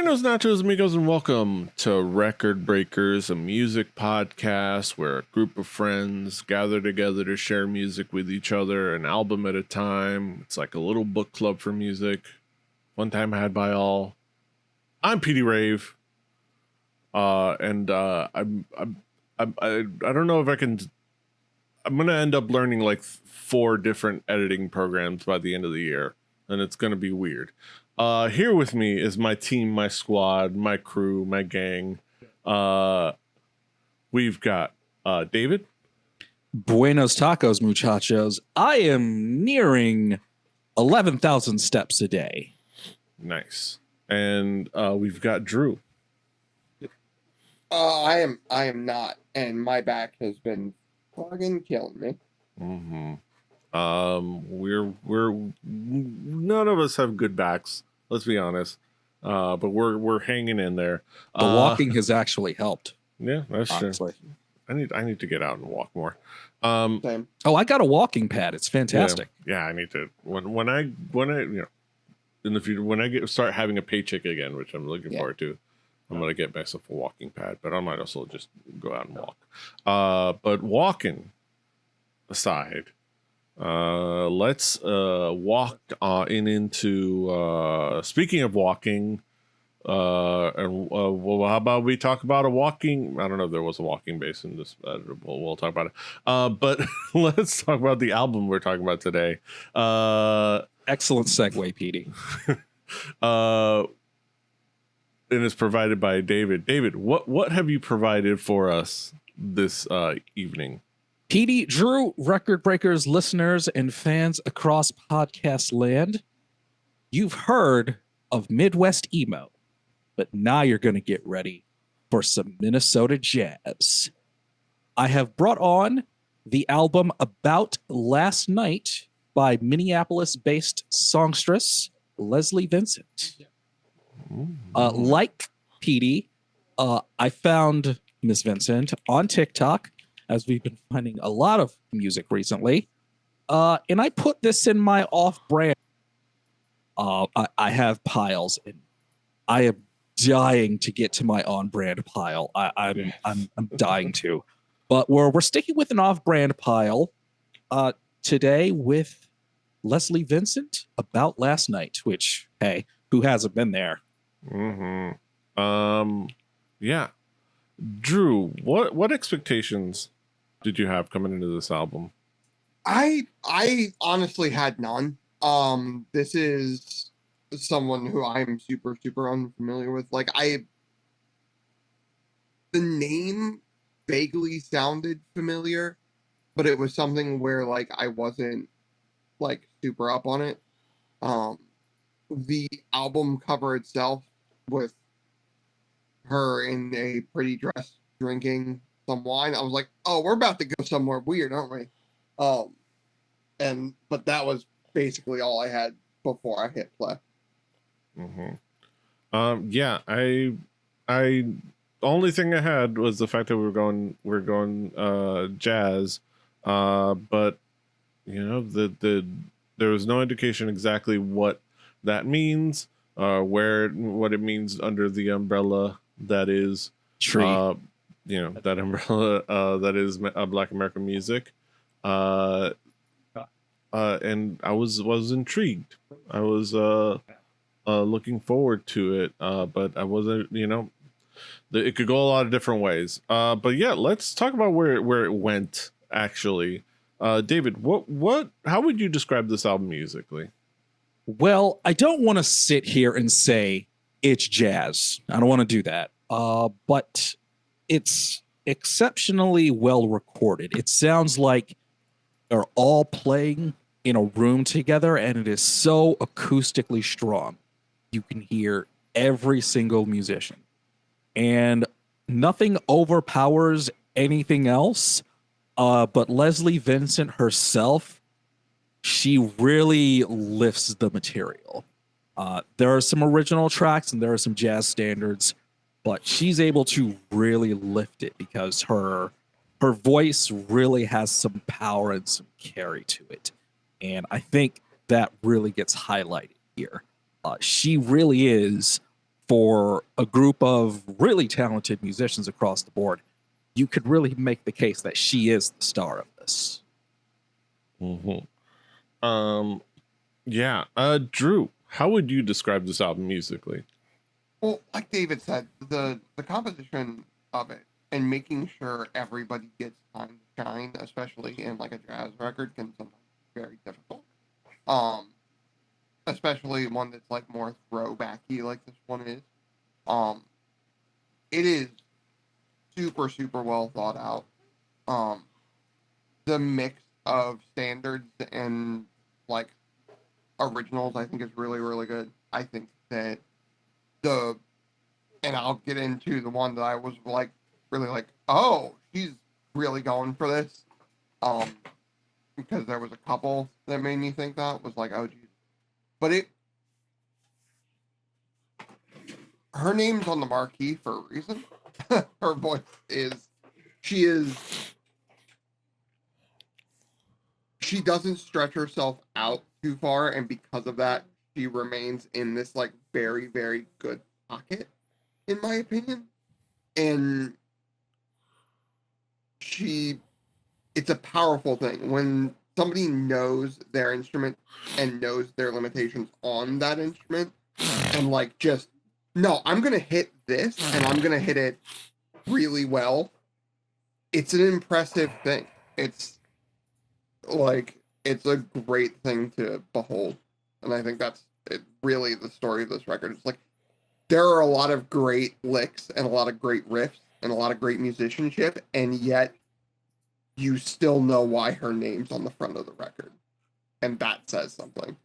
Buenos nachos, amigos, and welcome to Record Breakers, a music podcast where a group of friends gather together to share music with each other, an album at a time. It's like a little book club for music. One time had by all. I'm PD Rave, and I don't know if I can. I'm gonna end up learning like 4 different editing programs by the end of the year, and it's gonna be weird. Here with me is my team, my squad, my crew, my gang. We've got David. Buenos tacos, muchachos. I am nearing 11,000 steps a day. Nice. And we've got Drew. I am not, and my back has been fucking killing me. Mm-hmm. We're none of us have good backs, let's be honest. But we're hanging in there. The walking has actually helped. Yeah, that's honestly. true. I need to get out and walk more. Same. Oh, I got a walking pad. It's fantastic. Yeah, I need to when I in the future when I start having a paycheck again, which I'm looking forward to. I'm gonna get myself a walking pad, but I might also just go out and walk. But walking aside, let's walk into speaking of walking, and well, how about we talk about a walking? I don't know if there was a walking base in this. We'll talk about it. But let's talk about the album we're talking about today. Excellent segue, Petey. And it's provided by David. David, what have you provided for us this evening? Petey, Drew, Record Breakers listeners and fans across podcast land, you've heard of Midwest emo, but now you're going to get ready for some Minnesota jazz. I have brought on the album About Last Night by Minneapolis-based songstress Leslie Vincent. Like Petey, I found Miss Vincent on TikTok, as we've been finding a lot of music recently. And I put this in my off-brand. I have piles, and I am dying to get to my on-brand pile. I'm dying to. But we're sticking with an off-brand pile today with Leslie Vincent, About Last Night, which, hey, who hasn't been there? Mm-hmm. Yeah. Drew, what expectations did you have coming into this album? I honestly had none. This is someone who I'm super unfamiliar with. Like the name vaguely sounded familiar, but it was something where like I wasn't like super up on it. The album cover itself with her in a pretty dress drinking some wine, I was like, oh, we're about to go somewhere weird, aren't we? But that was basically all I had before I hit play. Yeah, I only thing I had was the fact that we're going jazz, but you know there was no indication exactly what that means, what it means under the umbrella that is Tree. That umbrella that is Black American music. And I was intrigued. I was looking forward to it, but I wasn't, it could go a lot of different ways. But yeah, let's talk about where it went actually. David, how would you describe this album musically? Well, I don't want to sit here and say it's jazz. I don't want to do that. But it's exceptionally well recorded. It sounds like they're all playing in a room together, and it is so acoustically strong. You can hear every single musician, and nothing overpowers anything else. But Leslie Vincent herself, she really lifts the material. There are some original tracks and there are some jazz standards, but she's able to really lift it because her voice really has some power and some carry to it. And I think that really gets highlighted here. She really is for a group of really talented musicians across the board, you could really make the case that she is the star of this. Yeah. Drew, how would you describe this album musically? Well, like David said, the composition of it and making sure everybody gets time to shine, especially in like a jazz record, can sometimes be very difficult. Especially one that's like more throwbacky like this one is. It is super, super well thought out. The mix of standards and like originals I think is really, really good. I think that and I'll get into the one that I was like really like, oh, she's really going for this. Because there was a couple that made me think that was like, oh geez. But her name's on the marquee for a reason. Her voice she doesn't stretch herself out too far, and because of that, she remains in this like very, very good pocket, in my opinion. And it's a powerful thing when somebody knows their instrument and knows their limitations on that instrument, and like just, no, I'm gonna hit this and I'm gonna hit it really well. It's an impressive thing. It's a great thing to behold. And I think that's really the story of this record. It's like, there are a lot of great licks and a lot of great riffs and a lot of great musicianship, and yet you still know why her name's on the front of the record. And that says something.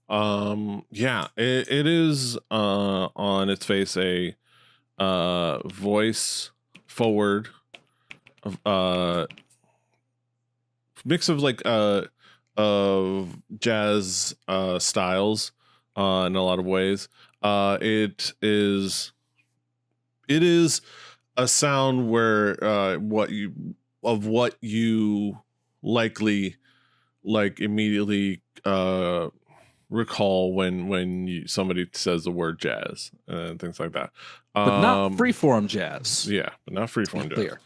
Yeah, it is on its face a voice forward mix of like of jazz styles in a lot of ways. It is a sound where what you likely like immediately recall when somebody says the word jazz and things like that, but not freeform jazz. Yeah, but not freeform jazz. Clear.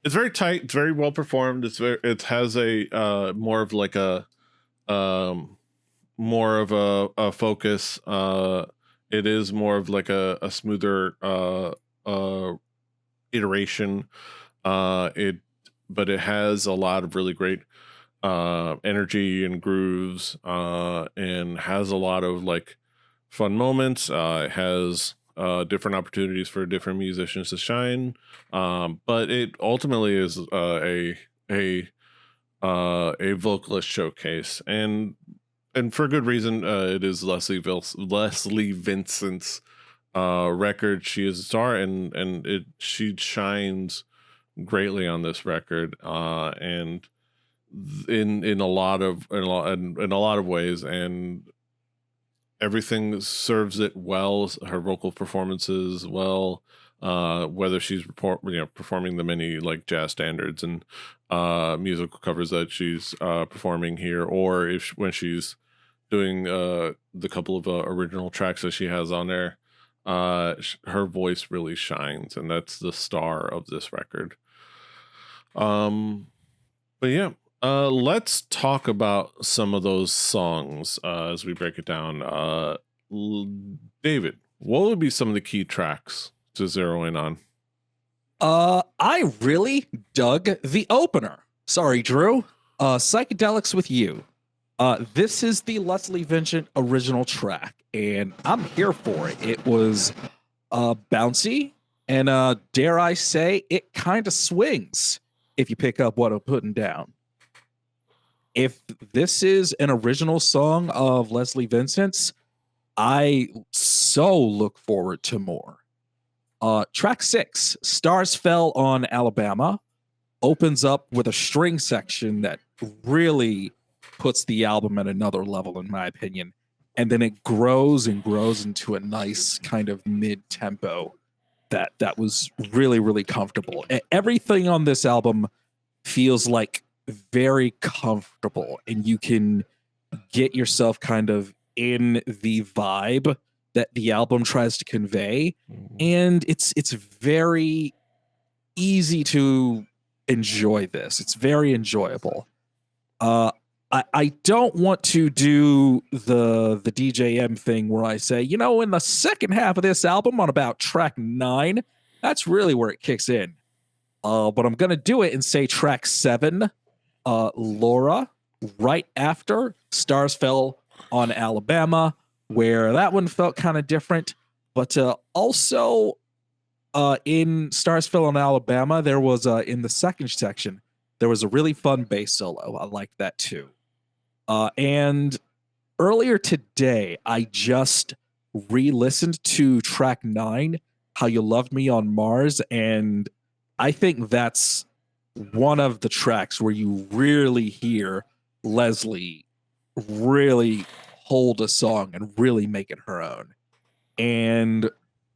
It's very tight. It's very well performed. It has a more of like a more of a focus. It is more of like a smoother iteration. But it has a lot of really great energy and grooves, and has a lot of like fun moments. It has different opportunities for different musicians to shine, but it ultimately is a vocalist showcase, and for good reason. It is Leslie Vincent's record. She is a star, and she shines greatly on this record, and in a lot of ways, and everything serves it well. Her vocal performances well, whether she's performing the many like jazz standards and musical covers that she's performing here, or when she's doing the couple of original tracks that she has on there, her voice really shines, and that's the star of this record. But yeah, let's talk about some of those songs as we break it down. David, what would be some of the key tracks to zero in on? I really dug the opener. Sorry, Drew. Psychedelics with You. This is the Leslie Vincent original track, and I'm here for it. It was bouncy, and dare I say, it kind of swings if you pick up what I'm putting down. If this is an original song of Leslie Vincent's, I so look forward to more. Track 6, Stars Fell on Alabama, opens up with a string section that really puts the album at another level, in my opinion. And then it grows and grows into a nice kind of mid-tempo that was really, really comfortable. Everything on this album feels like very comfortable, and you can get yourself kind of in the vibe that the album tries to convey, Mhm. and it's very easy to enjoy this. It's very enjoyable. I don't want to do the DJM thing where I say, you know, in the second half of this album on about track 9, that's really where it kicks in. But I'm gonna do it and say track 7, Laura, right after Stars Fell on Alabama, where that one felt kind of different. But also in Stars Fell on Alabama, there was in the second section, there was a really fun bass solo. I liked that too. And earlier today, I just re-listened to track 9, How You Loved Me on Mars, and I think that's one of the tracks where you really hear Leslie really hold a song and really make it her own. And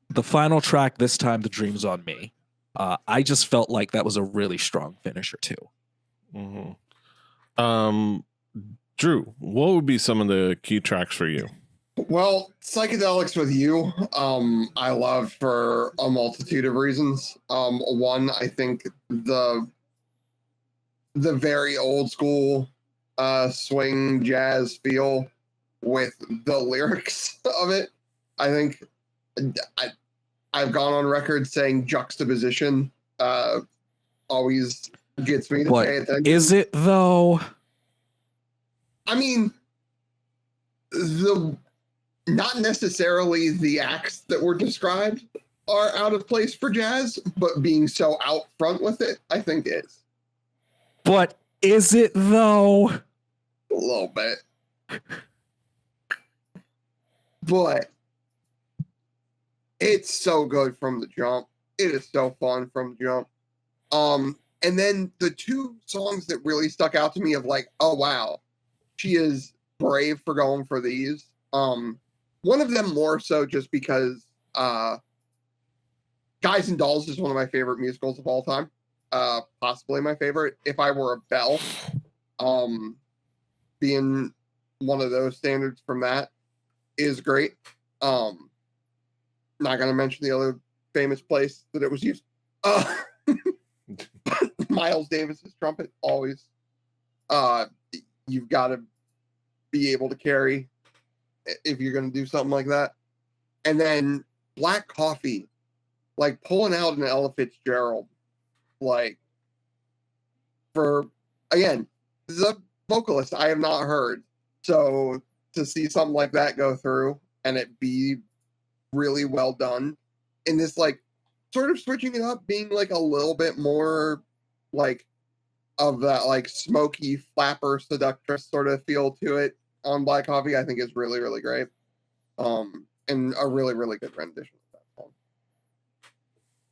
the final track this time, The Dreams on Me, I just felt like that was a really strong finisher too. Mm-hmm. Drew, what would be some of the key tracks for you? Well, Psychedelics with You, I love for a multitude of reasons. One, I think the very old school swing jazz feel with the lyrics of it. I think I've gone on record saying juxtaposition always gets me to But pay attention. is it though? I mean, not necessarily the acts that were described are out of place for jazz, but being so out front with it, I think is. But is it though? A little bit. But it's so good from the jump. It is so fun from the jump. And then the two songs that really stuck out to me of like, oh wow, she is brave for going for these. One of them more so just because Guys and Dolls is one of my favorite musicals of all time. Possibly my favorite. If I Were a Bell, being one of those standards from that is great. Not gonna mention the other famous place that it was used. Miles Davis's trumpet, always. You've got to be able to carry if you're going to do something like that. And then Black Coffee, like pulling out an Ella Fitzgerald, like for, again, this is a vocalist I have not heard. So to see something like that go through and it be really well done in this, like, sort of switching it up, being like a little bit more like of that like smoky flapper seductress sort of feel to it on Black Coffee, I think is really, really great. And a really, really good rendition of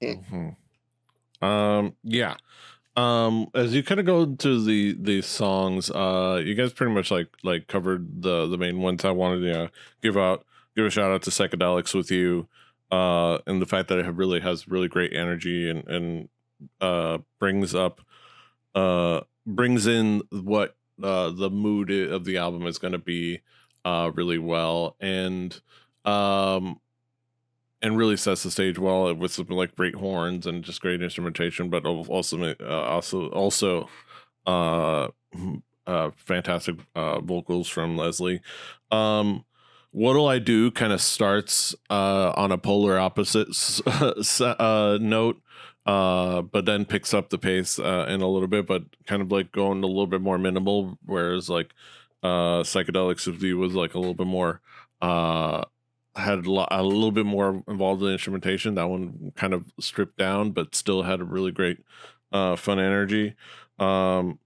that song. Yeah. As you kind of go into the songs, you guys pretty much like covered the main ones. I wanted to give a shout out to Psychedelics with You, and the fact that it really has really great energy and brings in what the mood of the album is going to be really well, and really sets the stage well with some like great horns and just great instrumentation, but also fantastic vocals from Leslie. What'll I Do kind of starts on a polar opposite note, but then picks up the pace in a little bit, but kind of like going a little bit more minimal, whereas like Psychedelics with You was like a little bit more had a little bit more involved in the instrumentation. That one kind of stripped down, but still had a really great fun energy. And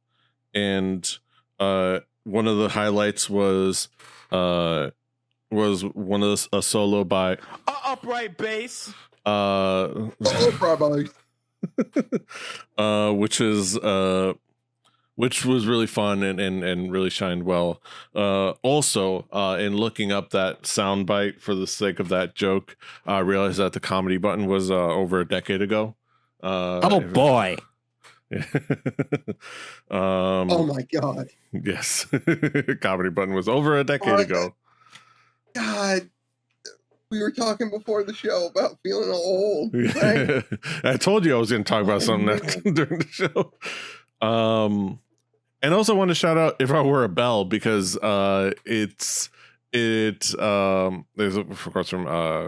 one of the highlights was one of a solo by upright bass, which was really fun and really shined well. Also, in looking up that soundbite for the sake of that joke, I realized that the comedy button was over a decade ago. Oh boy. Oh my god. Yes. Comedy button was over a decade ago. God, we were talking before the show about feeling old. Right? I told you I was going to talk about something during the show. And also want to shout out If I Were a Bell, because there's of course from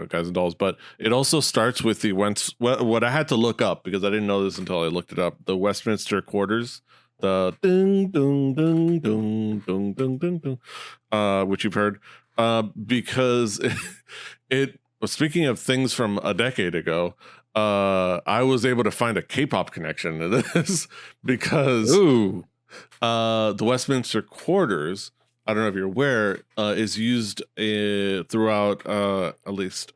Guys and Dolls, but it also starts with the what I had to look up because I didn't know this until I looked it up. The Westminster Quarters, the ding ding ding ding ding ding ding ding, which you've heard, because it was, speaking of things from a decade ago. I was able to find a K-pop connection to this because the Westminster Quarters, I don't know if you're aware, is used throughout at least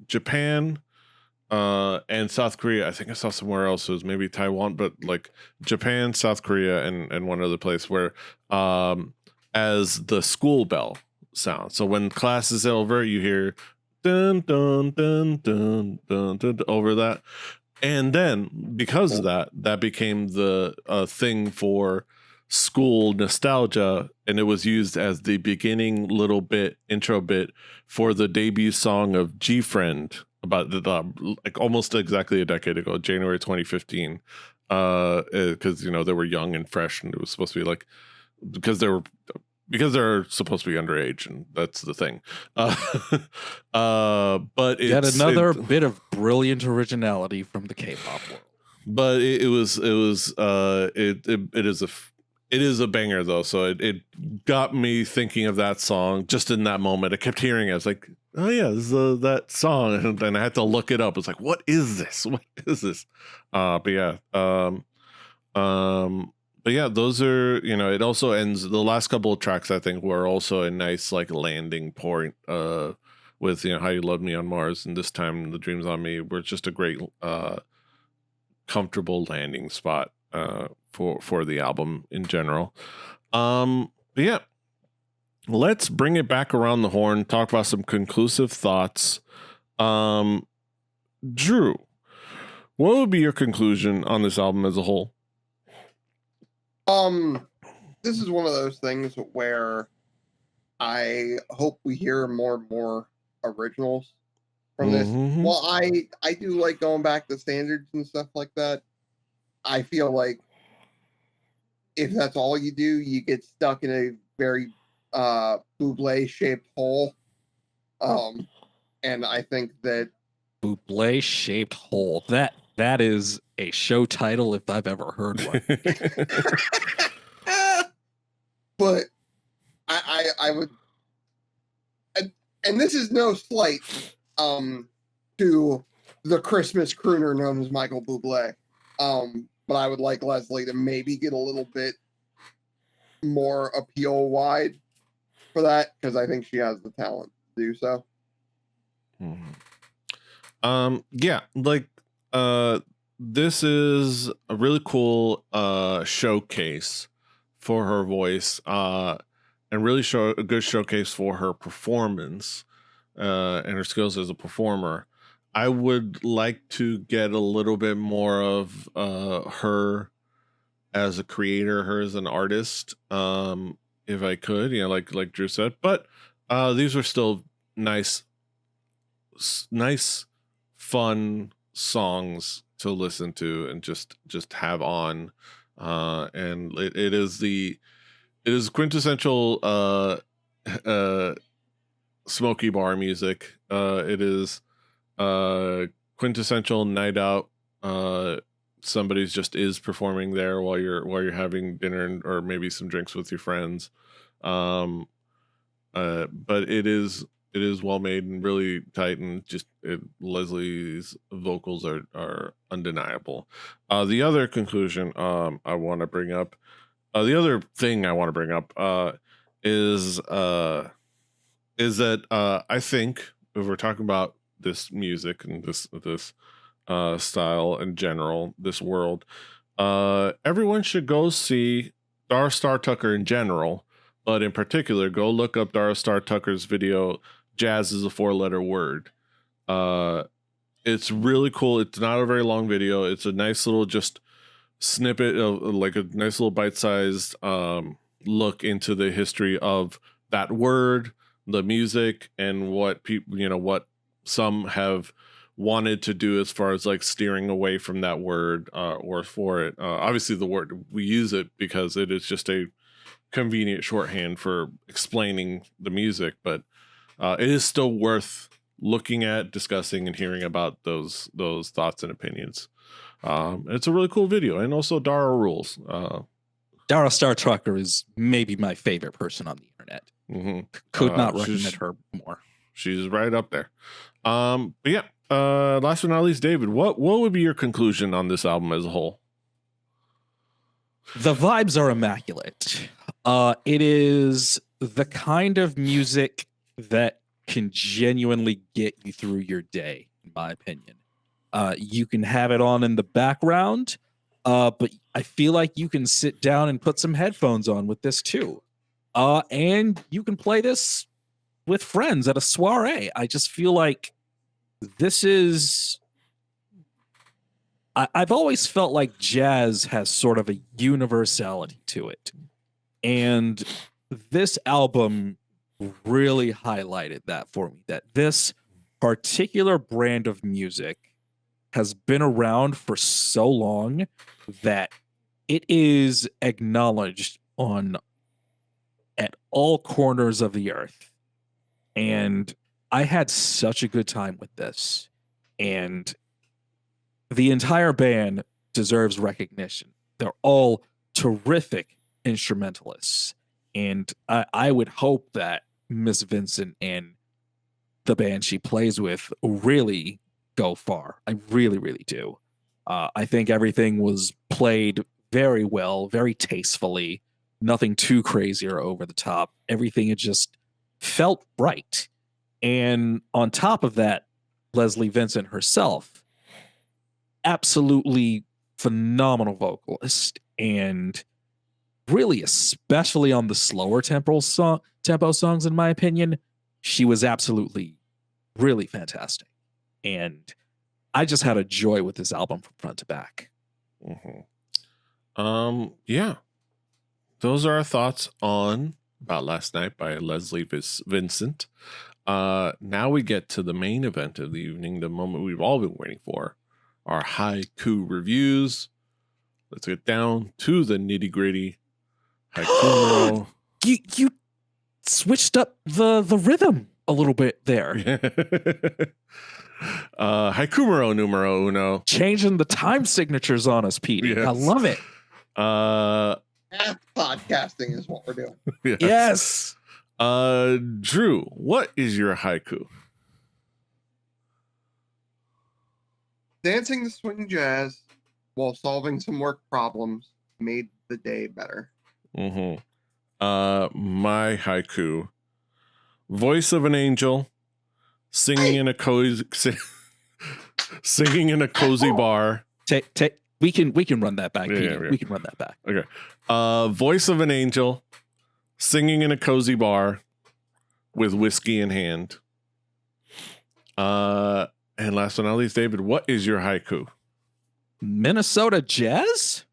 Japan and South Korea. I think I saw somewhere else, it was maybe Taiwan, but like Japan, South Korea, and one other place where as the school bell sound. So when class is over, you hear dun dun dun dun dun dun, over that. And then because of that became the thing for school nostalgia, and it was used as the beginning little bit, intro bit for the debut song of G Friend about like almost exactly a decade ago, January 2015. Because they were young and fresh, and it was supposed to be like because they're supposed to be underage, and that's the thing. But yet another bit of brilliant originality from the K-pop world. But it is a banger though. So it got me thinking of that song just in that moment. I kept hearing it. I was like, oh yeah, this is that song, and then I had to look it up. It's like, what is this? What is this? But yeah. But yeah, those are, it also ends, the last couple of tracks I think were also a nice like landing point with How You Loved Me on Mars, and this time The Dreams on Me were just a great comfortable landing spot for the album in general. But yeah, let's bring it back around the horn, talk about some conclusive thoughts. Drew, what would be your conclusion on this album as a whole? This is one of those things where I hope we hear more and more originals from this. Well, I do like going back to standards and stuff like that. I feel like if that's all you do, you get stuck in a very Buble shaped hole. And I think that Buble shaped hole. That is a show title if I've ever heard one. But I would, and this is no slight to the Christmas crooner known as Michael Bublé, but I would like Leslie to maybe get a little bit more appeal wide for that, because I think she has the talent to do so. Yeah, like this is a really cool showcase for her voice, and really a good showcase for her performance and her skills as a performer. I would like to get a little bit more of her as a creator, her as an artist, if I could, like Drew said. But these were still nice, fun songs to listen to and just have on. And it is quintessential smoky bar music. It is quintessential night out. Somebody's just is performing there while you're having dinner or maybe some drinks with your friends. But it is well made and really tight, and Leslie's vocals are undeniable. The other conclusion I want to bring up, the other thing I want to bring up is that I think if we're talking about this music and this style in general, this world, everyone should go see Dara Star Tucker in general, but in particular, go look up Dara Star Tucker's video, Jazz is a 4-letter word. It's really cool. It's not a very long video. It's a nice little just snippet of like a nice little bite-sized look into the history of that word, the music and what people, what some have wanted to do as far as like steering away from that word or for it. Obviously, the word we use it because it is just a convenient shorthand for explaining the music, but it is still worth looking at, discussing, and hearing about those thoughts and opinions. It's a really cool video, and also Dara rules. Dara Star Trucker is maybe my favorite person on the internet. Could not recommend her more. She's right up there. But yeah, last but not least, David, what would be your conclusion on this album as a whole? The vibes are immaculate. It is the kind of music that can genuinely get you through your day, in my opinion. You can have it on in the background, but I feel like you can sit down and put some headphones on with this too. And you can play this with friends at a soiree. I just feel like this is... I've always felt like jazz has sort of a universality to it. And this album really highlighted that for me, that this particular brand of music has been around for so long that it is acknowledged at all corners of the earth. And I had such a good time with this. And the entire band deserves recognition. They're all terrific instrumentalists. And I would hope that Miss Vincent and the band she plays with really go far. I really, really do. I think everything was played very well, very tastefully, nothing too crazy or over the top. Everything had just felt right. And on top of that, Leslie Vincent herself, absolutely phenomenal vocalist, and really, especially on the slower tempo songs, in my opinion, she was absolutely really fantastic. And I just had a joy with this album from front to back. Yeah, those are our thoughts on About Last Night by Leslie Vincent. Now we get to the main event of the evening, the moment we've all been waiting for, our Haiku Reviews. Let's get down to the nitty gritty. Haiku. You switched up the rhythm a little bit there. Haiku numero uno. Changing the time signatures on us, Pete. Yes. I love it. Podcasting is what we're doing. Yes. Drew, what is your haiku? Dancing the swing jazz while solving some work problems made the day better. My haiku: voice of an angel, singing in a cozy bar. We can run that back. Yeah. We can run that back. Okay. Voice of an angel, singing in a cozy bar, with whiskey in hand. And last but not least, David, what is your haiku? Minnesota jazz?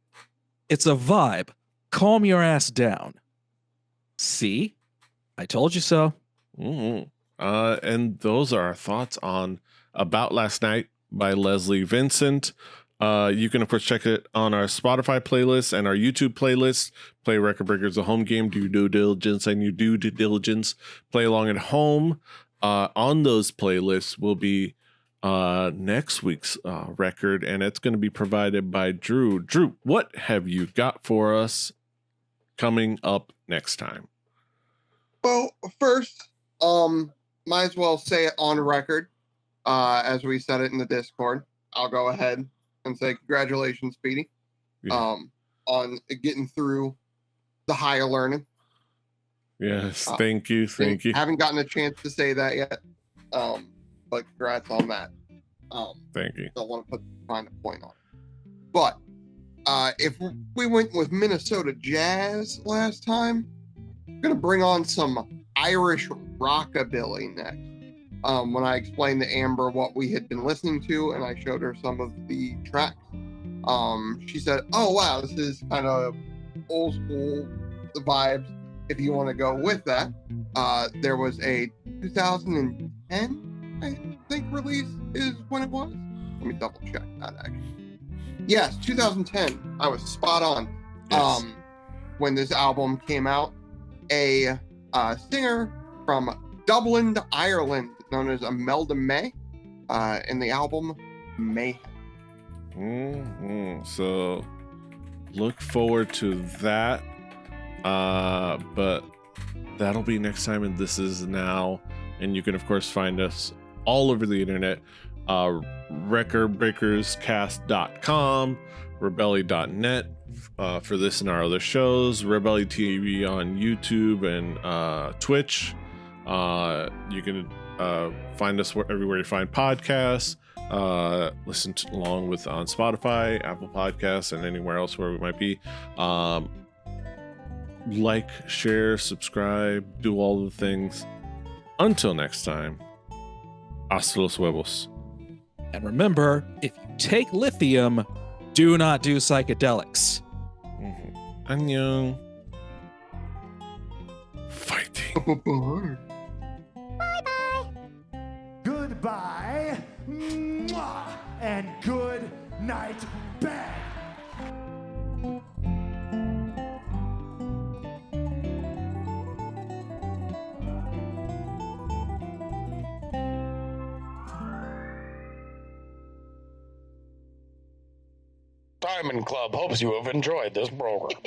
It's a vibe. Calm your ass down. See? I told you so. And those are our thoughts on About Last Night by Leslie Vincent. You can, of course, check it on our Spotify playlist and our YouTube playlist. Play Record Breakers, a home game. Do your due diligence and your due diligence. Play along at home. On those playlists will be next week's record, and it's going to be provided by Drew. Drew, what have you got for us coming up next time? Well, first, might as well say it on record, as we said it in the Discord. I'll go ahead and say congratulations, Speedy, on getting through the higher learning. Yes, thank you. Haven't gotten a chance to say that yet, but congrats on that. Thank you. Don't want to find a point on it. But if we went with Minnesota jazz last time, I'm going to bring on some Irish rockabilly next. When I explained to Amber what we had been listening to and I showed her some of the tracks, she said, oh, wow, this is kind of old school vibes. if you want to go with that, there was a 2010, I think, release is when it was. Let me double check that actually. Yes, 2010. I was spot on. Yes. When this album came out, a singer from Dublin, Ireland, known as Imelda May, in the album Mayhem. So look forward to that. But that'll be next time, and this is now. And you can, of course, find us all over the internet. Recordbreakerscast.com, rebelli.net for this and our other shows, Rebelli TV on YouTube and Twitch. You can find us everywhere you find podcasts. Listen along with on Spotify, Apple Podcasts, and anywhere else where we might be. Like, share, subscribe, do all the things. Until next time, hasta los huevos. And remember, if you take lithium, do not do psychedelics. Annyeong. Fighting. Goodbye. Mwah, and good night, bang. Diamond Club hopes you have enjoyed this program.